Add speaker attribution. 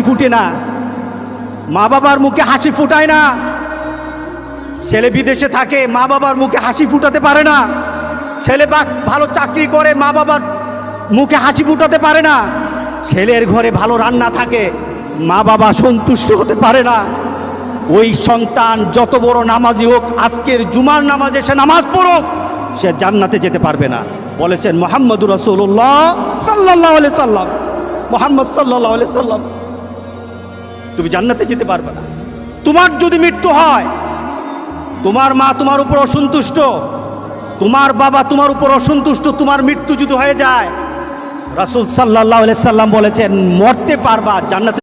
Speaker 1: ফুটে না, মা বাবার মুখে হাসি ফুটায় না। ছেলে বিদেশে থাকে, মা বাবার মুখে হাসি ফুটাতে পারে না। ছেলে ভালো চাকরি করে, মা বাবার মুখে হাসি ফুটাতে পারে না। ছেলের ঘরে ভালো রান্না থাকে, মা বাবা সন্তুষ্ট হতে পারে না। ওই সন্তান যত বড় নামাজি হোক, আজকের জুমার নামাজে সে নামাজ পড়ুক, সে জান্নাতে যেতে পারবে না। বলেছেন মুহাম্মদুর রাসূলুল্লাহ সাল্লাল্লাহু আলাইহি সাল্লাম, মুহাম্মদ সাল্লাল্লাহু আলাইহি সাল্লাম, তুমি জান্নাতে যেতে পারবে না। তোমার যদি মৃত্যু হয়, তোমার মা তোমার উপর অসন্তুষ্ট, তোমার বাবা তোমার উপর অসন্তুষ্ট, তোমার মৃত্যু যদি হয়ে যায়, রাসূল সাল্লাল্লাহু আলাইহি সাল্লাম বলেছেন মরতে পারবা, জান্নাতে